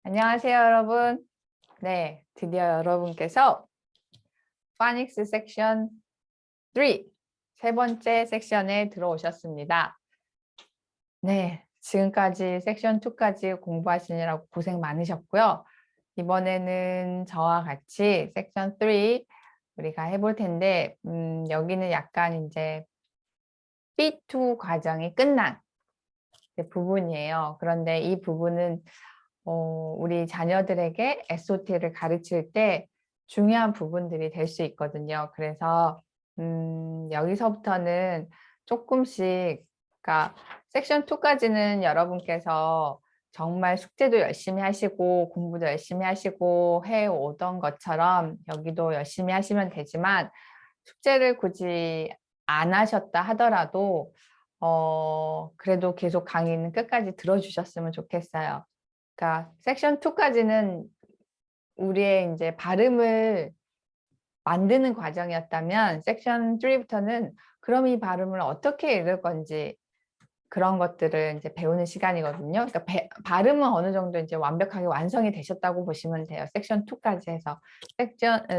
안녕하세요, 여러분. 네, 드디어 여러분께서 파닉스 섹션 3, 세 번째 섹션에 들어오셨습니다. 네, 지금까지 섹션 2까지 공부하시느라고 고생 많으셨고요. 이번에는 저와 같이 섹션 3 우리가 해볼 텐데, 여기는 약간 이제 B2 과정이 끝난 부분이에요. 그런데 이 부분은 우리 자녀들에게 SOT를 가르칠 때 중요한 부분들이 될 수 있거든요. 그래서 여기서부터는 조금씩, 그러니까 섹션 2까지는 여러분께서 정말 숙제도 열심히 하시고 공부도 열심히 하시고 해오던 것처럼 여기도 열심히 하시면 되지만, 숙제를 굳이 안 하셨다 하더라도 그래도 계속 강의는 끝까지 들어주셨으면 좋겠어요. 그러니까 섹션 2까지는 우리의 이제 발음을 만드는 과정이었다면, 섹션 3부터는 그럼 이 발음을 어떻게 읽을 건지 그런 것들을 이제 배우는 시간이거든요. 그러니까 발음은 어느 정도 이제 완벽하게 완성이 되셨다고 보시면 돼요. 섹션 2까지 해서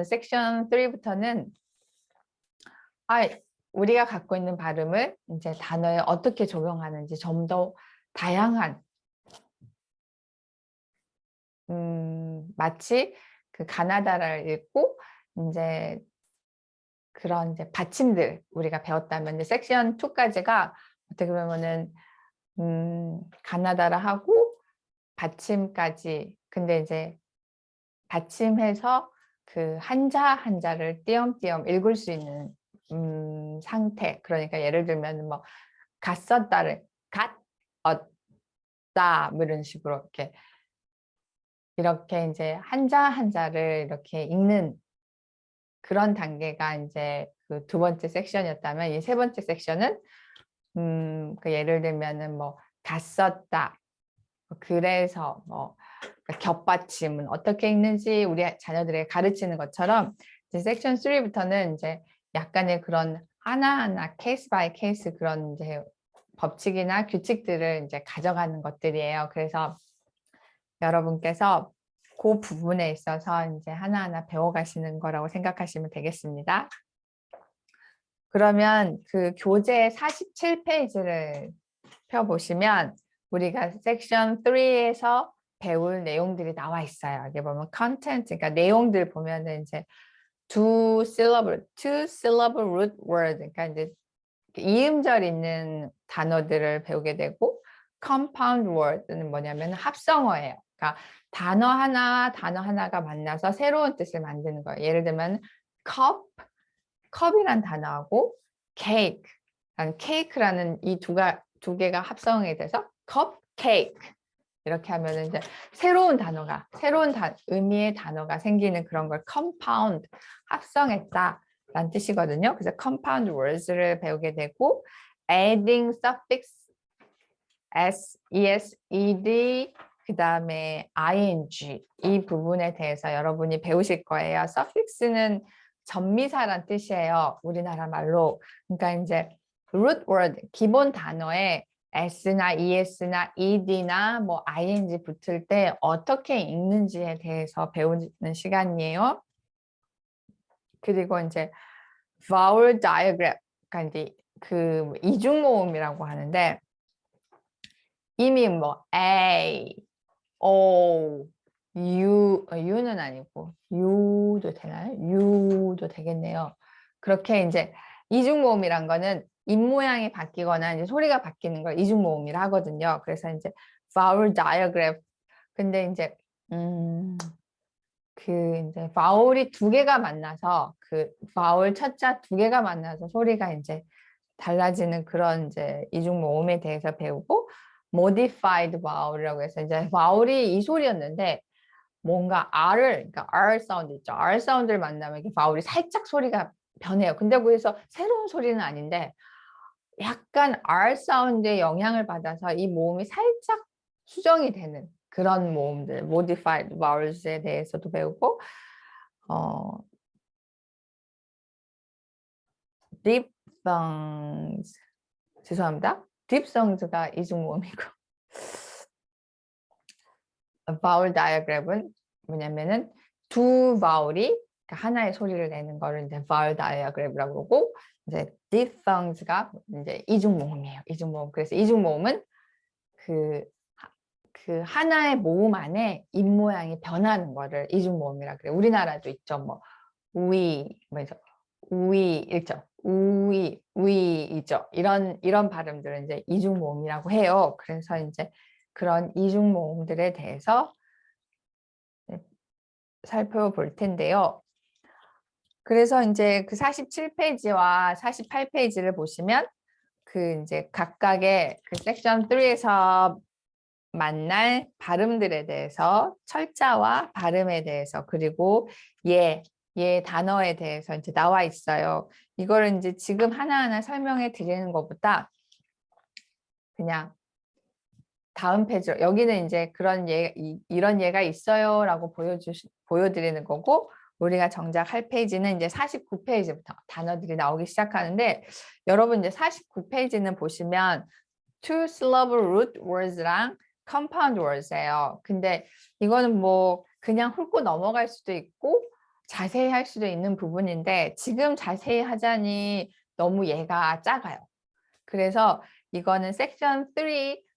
섹션 3부터는 우리가 갖고 있는 발음을 이제 단어에 어떻게 적용하는지 좀 더 다양한, 마치 그 가나다를 읽고 이제 그런 이제 받침들 우리가 배웠다면, 이제 섹션 2까지가 어떻게 보면은 가나다라 하고 받침까지, 근데 이제 받침해서 그 한자 한자를 띄엄띄엄 읽을 수 있는 상태. 그러니까 예를 들면 뭐 갓썼다를 갓었다 뭐 이런 식으로 이렇게 이제 한자 한자를 이렇게 읽는 그런 단계가 이제 그 두 번째 섹션이었다면, 이 세 번째 섹션은 그 예를 들면은 뭐 갓썼다, 그래서 뭐 겹받침은 어떻게 읽는지 우리 자녀들에게 가르치는 것처럼, 이제 섹션 3부터는 이제 약간의 그런 하나하나 케이스 바이 케이스 그런 이제 법칙이나 규칙들을 이제 가져가는 것들이에요. 그래서 여러분께서 그 부분에 있어서 이제 하나하나 배워가시는 거라고 생각하시면 되겠습니다. 그러면 그 교재 47페이지를 펴보시면 우리가 섹션 3에서 배울 내용들이 나와 있어요. 여기 보면 content, 그러니까 내용들 보면은 이제 two syllable root word, 그러니까 이제 이음절 있는 단어들을 배우게 되고, compound word는 뭐냐면 합성어예요. 그러니까 단어 하나가 만나서 새로운 뜻을 만드는 거예요. 예를 들면 cup, 컵이란 단어하고 cake, 케이크라는 이 두 개가 합성이 돼서 cupcake, 이렇게 하면 이제 새로운 의미의 단어가 생기는 그런 걸 compound, 합성했다 라는 뜻이거든요. 그래서 compound words를 배우게 되고, adding suffix s, es, ed, 그 다음에 ing, 이 부분에 대해서 여러분이 배우실 거예요. suffix는 전미사란 뜻이에요, 우리나라 말로. 그러니까 이제 root word, 기본 단어에 s나 es나 ed나 뭐 ing 붙을 때 어떻게 읽는지에 대해서 배우는 시간이에요. 그리고 이제 vowel diagram, 그러니까 이제 그 이중모음이라고 하는데, 이미 뭐 A, O, U는 아니고 U도 되나요? U도 되겠네요. 그렇게 이제 이중모음이란 거는 입 모양이 바뀌거나 이제 소리가 바뀌는 걸 이중모음이라 하거든요. 그래서 이제 vowel diagram, 근데 이제 그 이제 바울이 두 개가 만나서, 그 바울 첫자 두 개가 만나서 소리가 이제 달라지는 그런 이제 이중 모음에 대해서 배우고, modified vowel이라고 해서 이제 바울이 이 소리였는데 뭔가 그러니까 R 사운드 있죠. R 사운드를 만나면 이렇게 바울이 살짝 소리가 변해요. 근데 그래서 새로운 소리는 아닌데 약간 R 사운드의 영향을 받아서 이 모음이 살짝 수정이 되는 그런 모음들, modified vowels에 대해서도 배우고, diphthongs, 죄송합니다. diphthons가 이중 모음이고 vowel diagram은 뭐냐면은 두 바울이 하나의 소리를 내는 거를 이제 vowel diagram이라고 그러고, 이제 diphthongs가 이제 이중모음이에요. 이중모음. 그래서 이중모음은 그 하나의 모음 안에 입 모양이 변하는 거를 이중모음이라 그래요. 우리나라도 있죠. 뭐 뭐죠? 우이 있죠. 우이 있죠. 이런 발음들은 이제 이중모음이라고 해요. 그래서 이제 그런 이중모음들에 대해서 살펴볼 텐데요. 그래서 이제 그 47페이지와 48페이지를 보시면 그 이제 각각의 그 섹션 3에서 만날 발음들에 대해서, 철자와 발음에 대해서, 그리고 예 단어에 대해서 이제 나와 있어요. 이거를 이제 지금 하나하나 설명해 드리는 것보다 그냥 다음 페이지로, 여기는 이제 그런 이런 예가 있어요라고 보여드리는 거고, 우리가 정작 할 페이지는 이제 49페이지부터 단어들이 나오기 시작하는데, 여러분 이제 49페이지는 보시면 two syllable root words랑 compound words예요. 근데 이거는 뭐 그냥 훑고 넘어갈 수도 있고 자세히 할 수도 있는 부분인데, 지금 자세히 하자니 너무 얘가 작아요. 그래서 이거는 섹션 3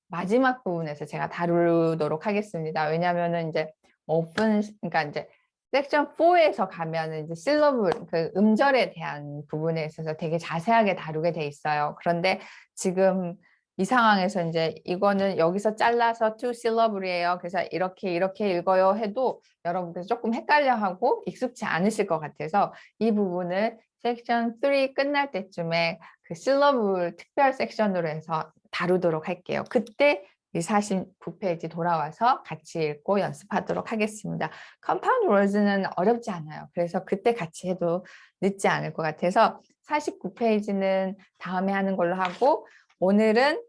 마지막 부분에서 제가 다루도록 하겠습니다. 왜냐면은 이제 그러니까 이제 섹션 4에서 가면은 이제 실러블, 그 음절에 대한 부분에 있어서 되게 자세하게 다루게 돼 있어요. 그런데 지금 이 상황에서 이제 이거는 여기서 잘라서 two syllable이에요. 그래서 이렇게 읽어요 해도 여러분께서 조금 헷갈려하고 익숙치 않으실 것 같아서 이 부분을 섹션 3 끝날 때쯤에 그 syllable 특별 섹션으로 해서 다루도록 할게요. 그때 이 49페이지 돌아와서 같이 읽고 연습하도록 하겠습니다. compound words는 어렵지 않아요. 그래서 그때 같이 해도 늦지 않을 것 같아서 49페이지는 다음에 하는 걸로 하고, 오늘은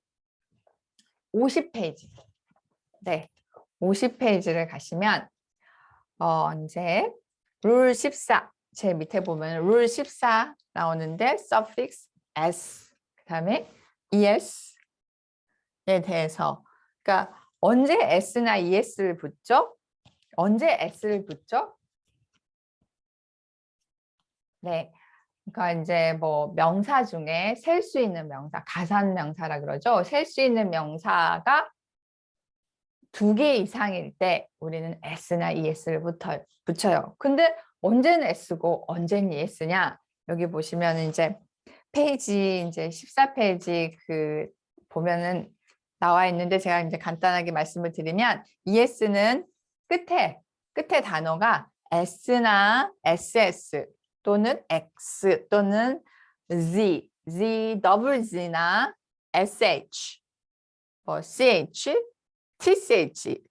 50페이지. 네, 50페이지를 가시면 이제 룰 14, 제 밑에 보면 룰 14 나오는데 suffix s, 그 다음에 es에 대해서, 그러니까 언제 s나 es를 붙죠? 언제 s를 붙죠? 네, 그러니까 이제 뭐 명사 중에 셀 수 있는 명사, 가산 명사라 그러죠. 셀 수 있는 명사가 2개 이상일 때 우리는 s나 es를 붙여요. 근데 언제는 s고 언제는 es냐? 여기 보시면 이제 페이지 이제 14페이지 그 보면은 나와 있는데, 제가 이제 간단하게 말씀을 드리면 es는 끝에 단어가 s나 ss 또는 x 또는 더블 z나 sh, ch, tch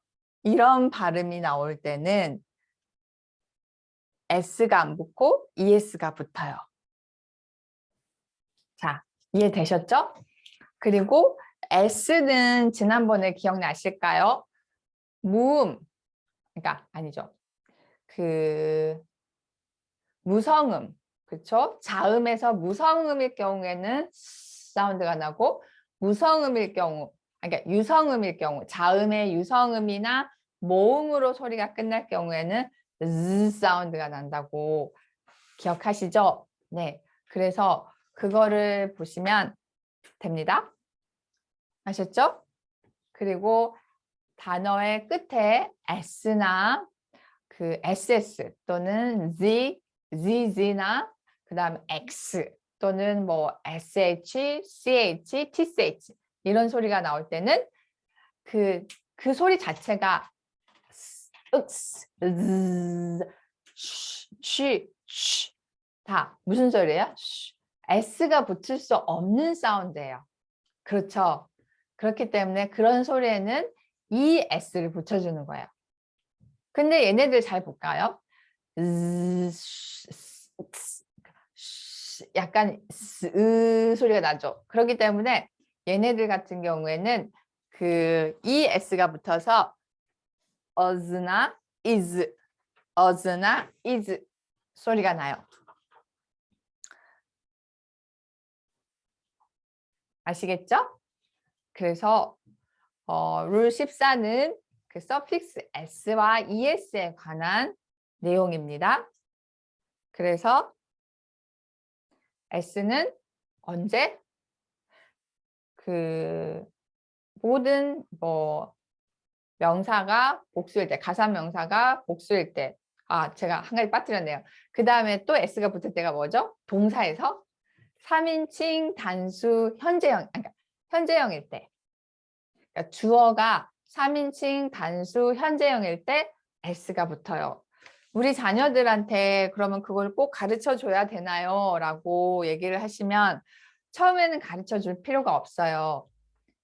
이런 발음이 나올 때는 s가 안 붙고 es가 붙어요. 자, 이해되셨죠? 그리고 s는 지난번에 기억나실까요? 무음, 그러니까 아니죠. 그 무성음, 그렇죠? 자음에서 무성음일 경우에는 사운드가 나고, 무성음일 경우, 그러니까 유성음일 경우, 자음의 유성음이나 모음으로 소리가 끝날 경우에는 z 사운드가 난다고 기억하시죠? 네, 그래서 그거를 보시면 됩니다. 아셨죠? 그리고 단어의 끝에 s나 그 ss 또는 z나 그 다음 x 또는 뭐 sh, ch, tch 이런 소리가 나올 때는 그 소리 자체가 다 무슨 소리예요? s가 붙을 수 없는 사운드예요. 그렇죠? 그렇기 때문에 그런 소리에는 이 s를 붙여주는 거예요. 근데 얘네들 잘 볼까요? 약간 소리가 나죠. 그렇기 때문에 얘네들 같은 경우에는 그 es가 붙어서 us나 is 소리가 나요. 아시겠죠? 그래서 룰 14는 그 서픽스 s와 es에 관한 내용입니다. 그래서 s는 언제 그 모든 뭐 명사가 복수일 때, 가사 명사가 복수일 때, 제가 한 가지 빠뜨렸네요. 그 다음에 또 s가 붙을 때가 뭐죠? 동사에서 3인칭 단수 현재형, 그러니까 현재형일 때, 그러니까 주어가 3인칭 단수 현재형일 때 s가 붙어요. 우리 자녀들한테 그러면 그걸 꼭 가르쳐 줘야 되나요? 라고 얘기를 하시면 처음에는 가르쳐 줄 필요가 없어요.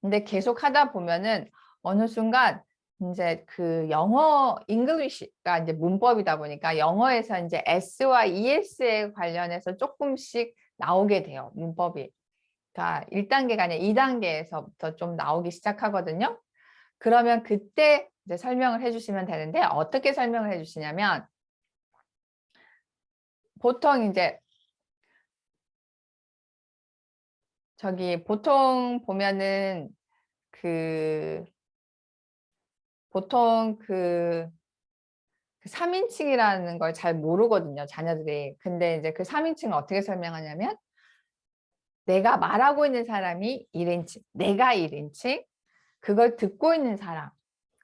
근데 계속 하다 보면은 어느 순간 이제 그 영어 잉글리시가 이제 문법이다 보니까 영어에서 이제 s와 es에 관련해서 조금씩 나오게 돼요. 문법이. 그러니까 1단계가 아니라 2단계에서부터 좀 나오기 시작하거든요. 그러면 그때 이제 설명을 해주시면 되는데 어떻게 설명을 해주시냐면 보통 이제 저기 보통 보면은 보통 3인칭이라는 걸 잘 모르거든요, 자녀들이. 근데 이제 그 3인칭을 어떻게 설명하냐면 내가 말하고 있는 사람이 1인칭, 내가 1인칭, 그걸 듣고 있는 사람,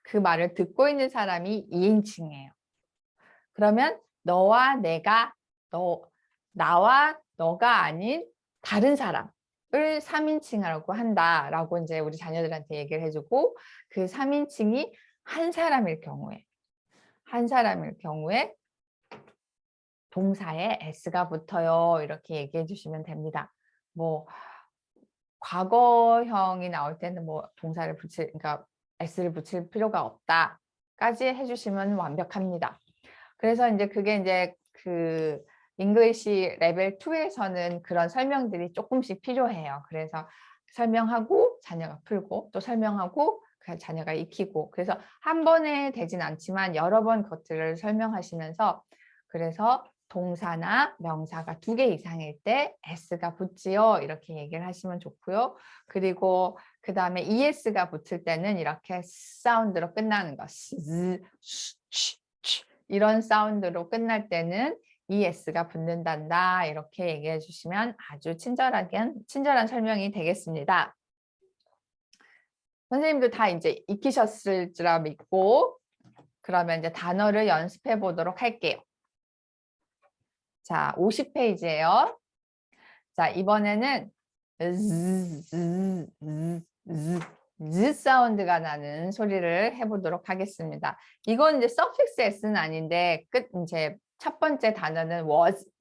그 말을 듣고 있는 사람이 2인칭이에요. 그러면 너와 내가, 나와 너가 아닌 다른 사람을 3인칭이라고 한다라고 이제 우리 자녀들한테 얘기를 해주고 그 3인칭이 한 사람일 경우에 동사에 s가 붙어요. 이렇게 얘기해 주시면 됩니다. 뭐 과거형이 나올 때는 뭐 동사를 그러니까 s를 붙일 필요가 없다까지 해주시면 완벽합니다. 그래서 이제 그게 이제 그 잉글리시 레벨 2에서는 그런 설명들이 조금씩 필요해요. 그래서 설명하고 자녀가 풀고 또 설명하고 자녀가 익히고 그래서 한 번에 되진 않지만 여러 번 것들을 설명하시면서 그래서 동사나 명사가 2개 이상일 때 s가 붙지요. 이렇게 얘기를 하시면 좋고요. 그리고 그 다음에 es가 붙을 때는 이렇게 사운드로 끝나는 거. 이런 사운드로 끝날 때는 es가 붙는단다. 이렇게 얘기해 주시면 아주 친절한 설명이 되겠습니다. 선생님도 다 이제 익히셨을 줄 믿고 그러면 이제 단어를 연습해 보도록 할게요. 자, 50페이지예요. 자, 이번에는 z 사운드가 나는 소리를 해보도록 하겠습니다. 이건 이제 suffix s는 아닌데 이제 첫 번째 단어는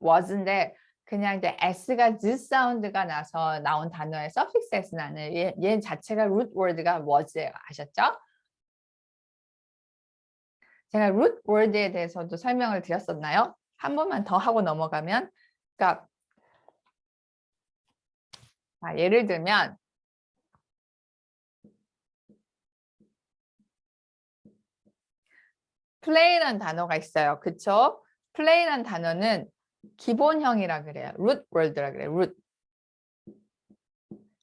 was인데 그냥 이제 s가 z 사운드가 나서 나온 단어의 suffix s 나는 얘 자체가 root word가 was예요. 아셨죠? 제가 root word에 대해서도 설명을 드렸었나요? 한 번만 더 하고 넘어가면 그러니까 예를 들면 play라는 단어가 있어요. 그쵸? play라는 단어는 기본형이라 그래요. root word라 그래요. root.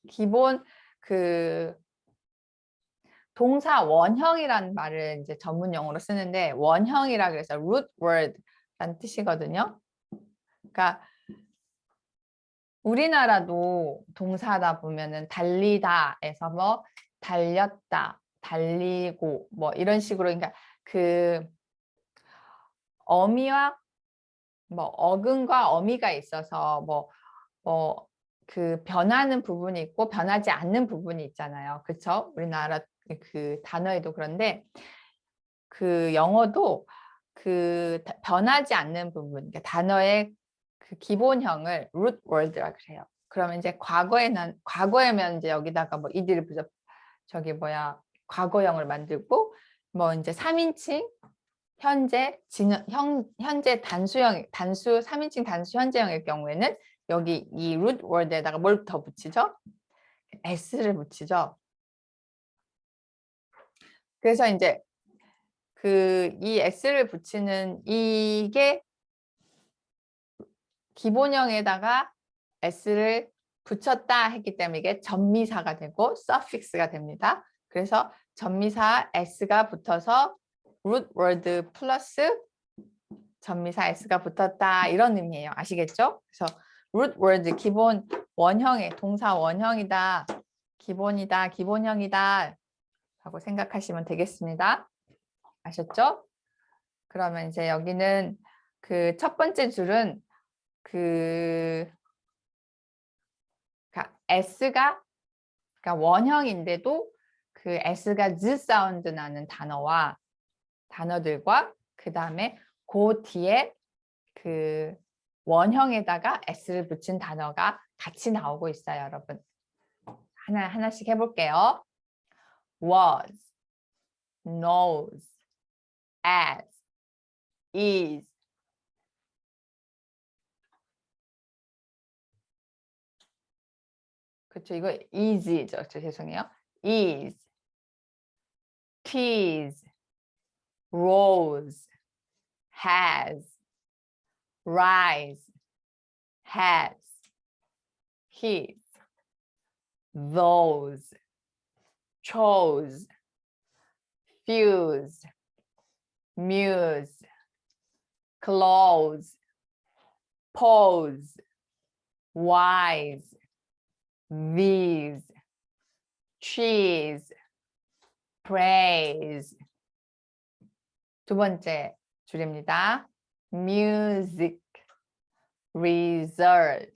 기본 동사 원형이라는 말을 이제 전문 용어로 쓰는데 원형이라 그래서 root word라는 뜻이거든요. 그러니까 우리나라도 동사다 보면은 달리다에서 뭐 달렸다, 달리고 뭐 이런 식으로 그러니까 어미와 뭐 어근과 어미가 있어서 변하는 부분이 있고 변하지 않는 부분이 있잖아요. 그렇죠? 우리나라 그 단어에도 그런데 그 영어도 변하지 않는 부분, 그러니까 단어의 그 기본형을 root word라 그래요. 그러면 이제 과거에면 이제 여기다가 뭐 이들을 과거형을 만들고 뭐 이제 3인칭 현재 단수 3인칭 단수 현재형일 경우에는 여기 이 root word에다가 뭘 더 붙이죠? s를 붙이죠. 그래서 이제 이 s를 붙이는 이게 기본형에다가 s를 붙였다 했기 때문에 이게 전미사가 되고 suffix가 됩니다. 그래서 전미사 s가 붙어서 root word 플러스 전미사 s가 붙었다 이런 의미예요. 아시겠죠? 그래서 root word 기본 원형의 동사 원형이다. 기본이다. 기본형이다. 라고 생각하시면 되겠습니다. 아셨죠? 그러면 이제 여기는 그 첫 번째 줄은 그 s가 그러니까 원형인데도 그 s가 z 사운드 나는 단어와 단어들과 그 다음에 그 뒤에 그 원형에다가 s를 붙인 단어가 같이 나오고 있어요, 여러분. 하나씩 해볼게요. was, knows, as, is. 그렇죠. 이거 is죠. 죄송해요. is, tease, rose, has, rise, has, his, those, chose, fuse, muse, close, pose, wise, these, cheese, praise. 두 번째 줄입니다. music, result.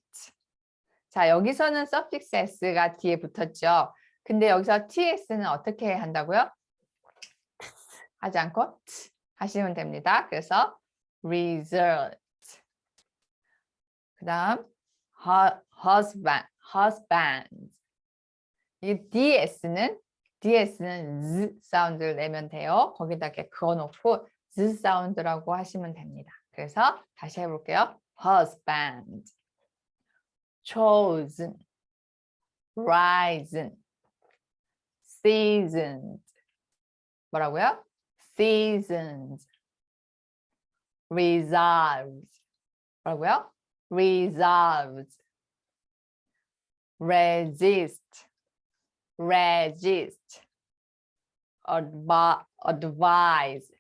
자, 여기서는 suffix s가 뒤에 붙었죠. 근데 여기서 ts는 어떻게 한다고요? 하지 않고 하시면 됩니다. 그래서 result. 그 다음 husband. 이 ds는 z 사운드를 내면 돼요. 거기다 이렇게 그어놓고 z 사운드라고 하시면 됩니다. 그래서 다시 해볼게요. husband, chosen, risen, seasoned. 뭐라고요? seasoned, resolved. 뭐라고요? resolved, resist, resist, advise,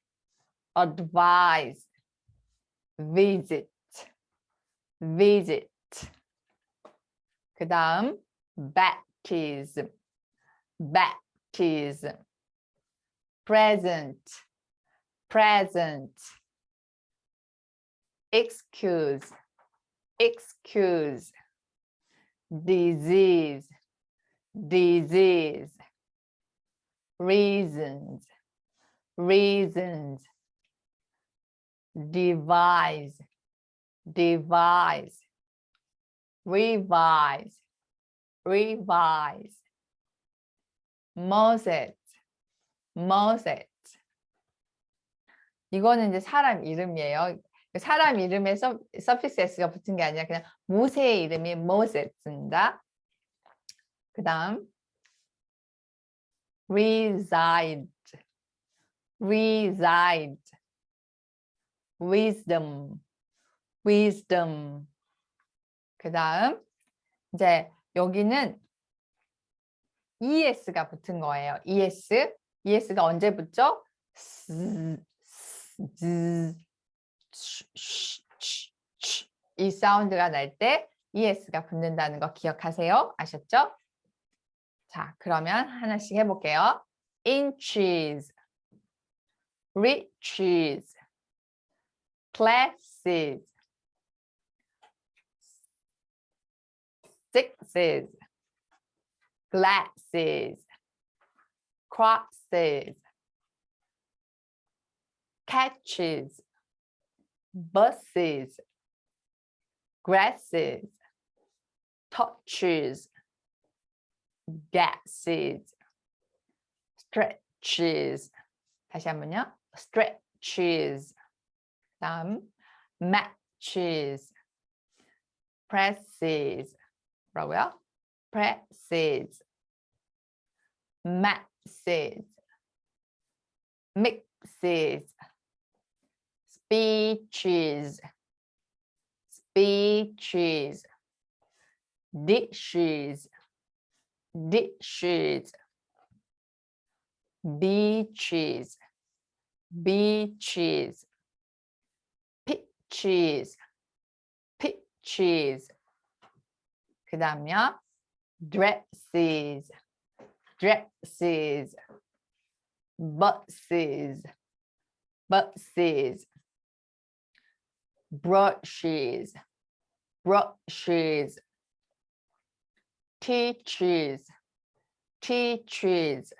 advise, visit, visit. 그 다음 baptism, baptism, present, present, excuse, excuse, disease, disease, reasons, reasons, devise, devise, revise, revise, Moses, Moses. 이거는 이제 사람 이름이에요. 사람 이름에 suffix s가 붙은 게 아니라 그냥 모세의 이름이 Moses입니다. 그 다음 reside, reside, wisdom, wisdom. 그 다음 이제 여기는 es가 붙은 거예요. es가 언제 붙죠? 이 사운드가 날 때 es가 붙는다는 거 기억하세요. 아셨죠? 자, 그러면 하나씩 해볼게요. inches, riches, classes, sixes, glasses, crosses, catches, buses, grasses, touches, gases, stretches. 다시 한번요. stretches. 다음 matches, presses. 뭐라고요? presses, masses, mixes, speeches, speeches, dishes, dishes, beaches, beaches, peaches, peaches. 그 다음요. dresses, dresses, buses, buses, brushes, brushes, teachers, teachers,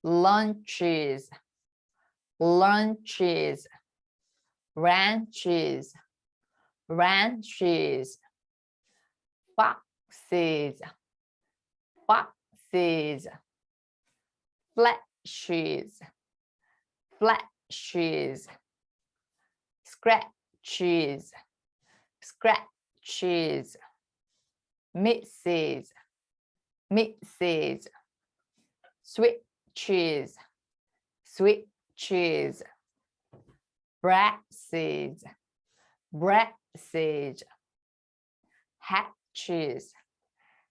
lunches, lunches, ranches, ranches, foxes, foxes, flashes, flashes, scratches, scratches, misses, misses, switches, switches, brasses, brasses, hatches,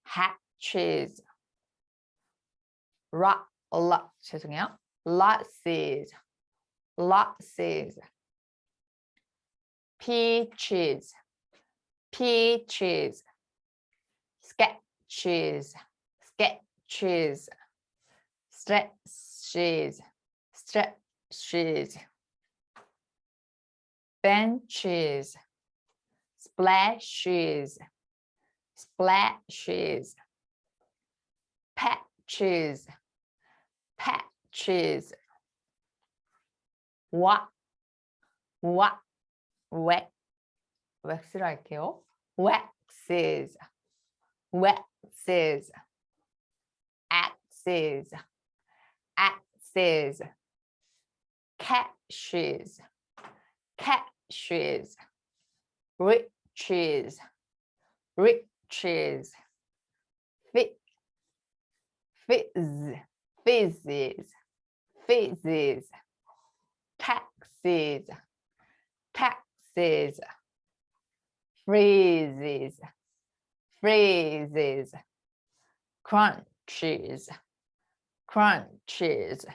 hatches, 죄송해요. losses, losses, peaches, peaches, sketches, sketches, stretches, stretches, benches, splashes, splashes, patches, patches, wax로 할게요. waxes, waxes, axes, axes, caches, caches, riches, riches, fizzes, fizzes, taxes, taxes, freezes, freezes, crunches, crunches,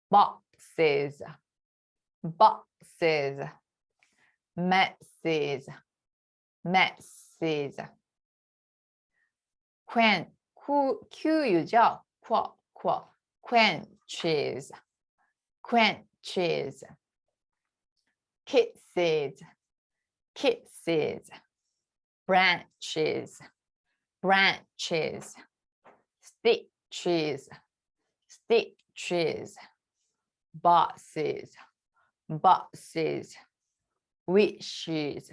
boxes, boxes, messes, messes, Q유죠. quenches, quenches, kisses, kisses, branches, branches, stitches, stitches, bosses, bosses, wishes,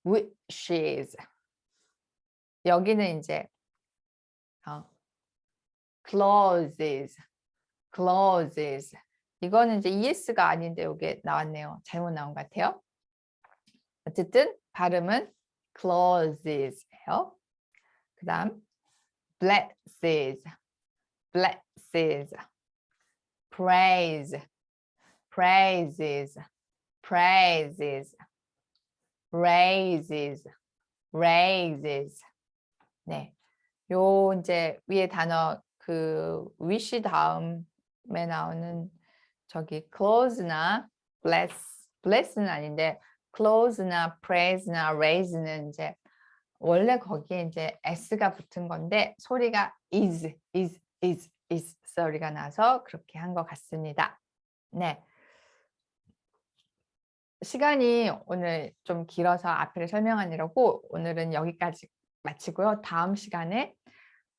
wishes. 여기는 이제 clauses, clauses. 이거는 이제 es가 아닌데 여기 나왔네요. 잘못 나온 것 같아요. 어쨌든 발음은 clauses예요. 그다음 blesses, blesses, praise, praises, praises, raises, raises. 네, 요 이제 위에 단어 그 wish 다음에 나오는 저기 clause나 bless는 아닌데 clause나 praise나 raise는 이제 원래 거기에 이제 s가 붙은 건데 소리가 is 소리가 나서 그렇게 한 것 같습니다. 네. 시간이 오늘 좀 길어서 앞에를 설명하느라고 오늘은 여기까지 마치고요. 다음 시간에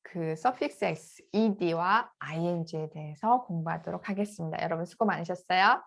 그 suffix s, ed와 ing에 대해서 공부하도록 하겠습니다. 여러분 수고 많으셨어요.